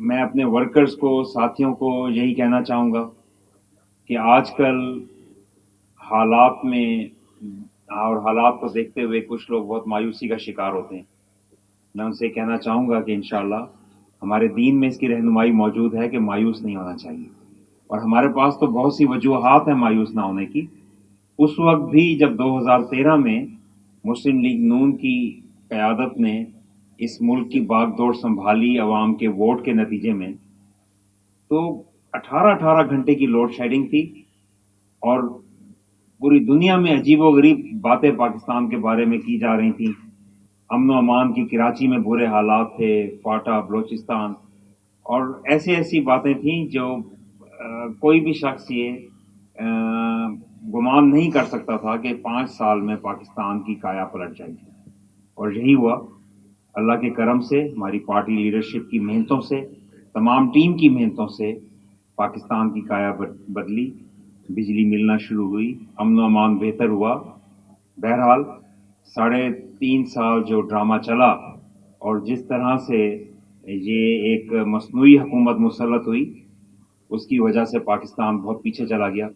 میں اپنے ورکرز کو، ساتھیوں کو یہی کہنا چاہوں گا کہ آج کل حالات میں اور حالات کو دیکھتے ہوئے کچھ لوگ بہت مایوسی کا شکار ہوتے ہیں. میں ان سے کہنا چاہوں گا کہ انشاءاللہ ہمارے دین میں اس کی رہنمائی موجود ہے کہ مایوس نہیں ہونا چاہیے، اور ہمارے پاس تو بہت سی وجوہات ہیں مایوس نہ ہونے کی. اس وقت بھی جب 2013 میں مسلم لیگ نون کی قیادت نے اس ملک کی باغ دوڑ سنبھالی عوام کے ووٹ کے نتیجے میں، تو 18 گھنٹے کی لوڈ شیڈنگ تھی، اور پوری دنیا میں عجیب و غریب باتیں پاکستان کے بارے میں کی جا رہی تھیں. امن و امان کی کراچی میں برے حالات تھے، فاٹا، بلوچستان، اور ایسی باتیں تھیں جو کوئی بھی شخص یہ گمان نہیں کر سکتا تھا کہ 5 سال میں پاکستان کی کایا پلٹ جائے گی. اور یہی ہوا. اللہ کے کرم سے، ہماری پارٹی لیڈرشپ کی محنتوں سے، تمام ٹیم کی محنتوں سے پاکستان کی کایا بدلی، بجلی ملنا شروع ہوئی، امن و امان بہتر ہوا. بہرحال 3.5 سال جو ڈرامہ چلا اور جس طرح سے یہ ایک مصنوعی حکومت مسلط ہوئی، اس کی وجہ سے پاکستان بہت پیچھے چلا گیا.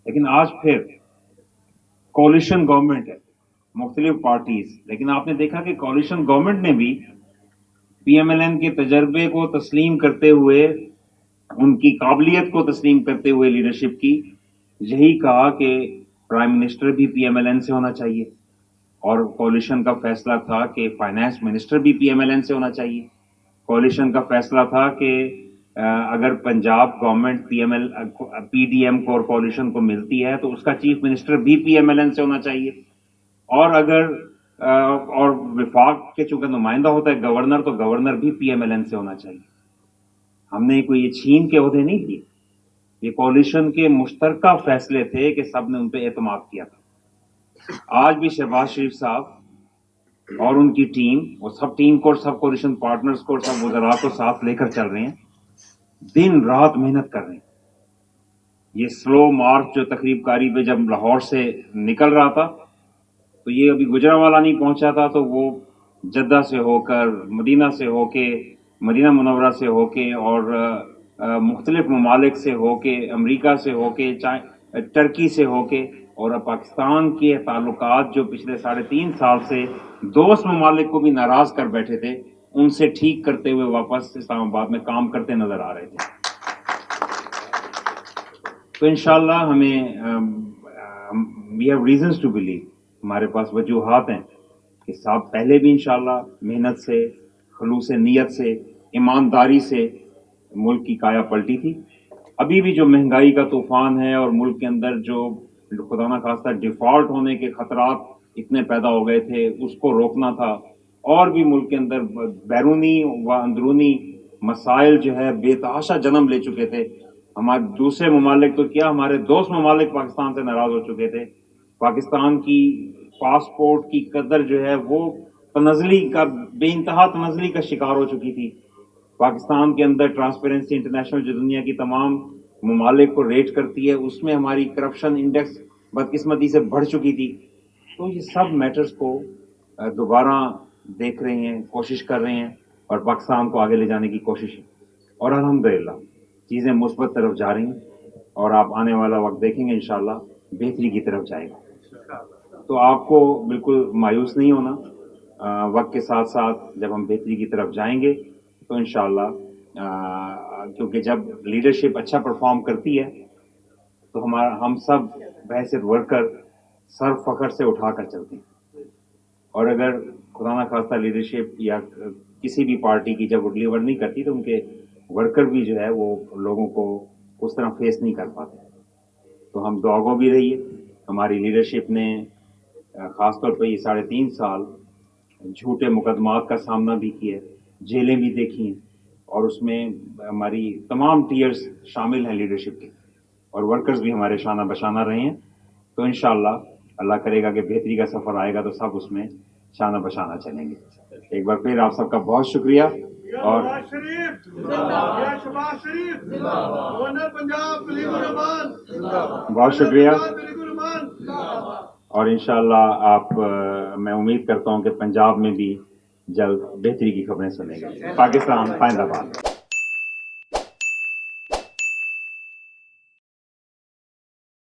لیکن آج پھر کولیشن گورنمنٹ ہے، مختلف پارٹیز، لیکن آپ نے دیکھا کہ کولیشن گورنمنٹ نے بھی پی ایم ایل این کے تجربے کو تسلیم کرتے ہوئے، ان کی قابلیت کو تسلیم کرتے ہوئے لیڈرشپ کی، یہی کہا کہ پرائم منسٹر بھی پی ایم ایل این سے ہونا چاہیے، اور کولیشن کا فیصلہ تھا کہ فائنانس منسٹر بھی پی ایم ایل این سے ہونا چاہیے. کولیشن کا فیصلہ تھا کہ اگر Punjab government P D M کو اور کولیشن کو ملتی ہے تو اس کا چیف منسٹر بھی پی ایم ایل این سے ہونا چاہیے، اور اگر اور وفاق کے چونکہ نمائندہ ہوتا ہے گورنر، تو گورنر بھی پی ایم ایل این سے ہونا چاہیے. ہم نے کوئی یہ چھین کے عہدے نہیں دیے، یہ کولیشن کے مشترکہ فیصلے تھے کہ سب نے ان پہ اعتماد کیا تھا. آج بھی شہباز شریف صاحب اور ان کی ٹیم، وہ سب ٹیم کو اور سب کولیشن پارٹنرز کو اور سب وزراء کو ساتھ لے کر چل رہے ہیں، دن رات محنت کر رہے ہیں. یہ سلو مارچ جو تقریب کاری پہ جب لاہور سے نکل رہا تھا، تو یہ ابھی گجرانوالہ نہیں پہنچا تھا، تو وہ جدہ سے ہو کر، مدینہ سے ہو کے، مدینہ منورہ سے ہو کے، اور مختلف ممالک سے ہو کے، امریکہ سے ہو کے، ٹرکی سے ہو کے، اور پاکستان کے تعلقات جو پچھلے 3.5 سال سے دوست ممالک کو بھی ناراض کر بیٹھے تھے، ان سے ٹھیک کرتے ہوئے واپس اسلام آباد میں کام کرتے نظر آ رہے تھے. تو انشاءاللہ ہمیں we have reasons to believe, ہمارے پاس وجوہات ہیں کہ صاحب پہلے بھی انشاءاللہ محنت سے، خلوص نیت سے، ایمانداری سے ملک کی کایا پلٹی تھی. ابھی بھی جو مہنگائی کا طوفان ہے اور ملک کے اندر جو خدا نہ خواستہ ڈیفالٹ ہونے کے خطرات اتنے پیدا ہو گئے تھے، اس کو روکنا تھا. اور بھی ملک کے اندر بیرونی و اندرونی مسائل جو ہے بے تحاشا جنم لے چکے تھے. ہمارے دوسرے ممالک تو کیا، ہمارے دوست ممالک پاکستان سے ناراض ہو چکے تھے. پاکستان کی پاسپورٹ کی قدر جو ہے وہ تنزلی کا، بے انتہا تنزلی کا شکار ہو چکی تھی. پاکستان کے اندر ٹرانسپیرنسی انٹرنیشنل جو دنیا کی تمام ممالک کو ریٹ کرتی ہے، اس میں ہماری کرپشن انڈیکس بدقسمتی سے بڑھ چکی تھی. تو یہ سب میٹرز کو دوبارہ دیکھ رہے ہیں، کوشش کر رہے ہیں، اور پاکستان کو آگے لے جانے کی کوشش ہے. اور الحمدللہ چیزیں مثبت طرف جا رہی ہیں، اور آپ آنے والا وقت دیکھیں گے انشاءاللہ بہتری کی طرف جائے گا. تو آپ کو بالکل مایوس نہیں ہونا. وقت کے ساتھ ساتھ جب ہم بہتری کی طرف جائیں گے تو انشاءاللہ، کیونکہ جب لیڈرشپ اچھا پرفارم کرتی ہے تو ہم سب بحیثیت ورکر سر فخر سے اٹھا کر چلتے ہیں. اور اگر خدا نہ خواستہ لیڈرشپ یا کسی بھی پارٹی کی جب وہ ڈلیور نہیں کرتی تو ان کے ورکر بھی جو ہے وہ لوگوں کو اس طرح فیس نہیں کر پاتے. تو ہم دعا گو بھی رہیے. ہماری لیڈرشپ نے خاص طور پہ یہ 3.5 سال جھوٹے مقدمات کا سامنا بھی کیا، جیلیں بھی دیکھی ہیں، اور اس میں ہماری تمام ٹیئرز شامل ہیں لیڈرشپ کے، اور ورکرز بھی ہمارے شانہ بشانہ رہے ہیں. تو انشاءاللہ اللہ کرے گا کہ بہتری کا سفر آئے گا تو سب اس میں شانہ بشانہ چلیں گے. ایک بار پھر آپ سب کا بہت شکریہ. اور بہت شکریہ. اور انشاءاللہ میں امید کرتا ہوں کہ پنجاب میں بھی جلد بہتری کی خبریں سنیں گے. پاکستان زندہ باد.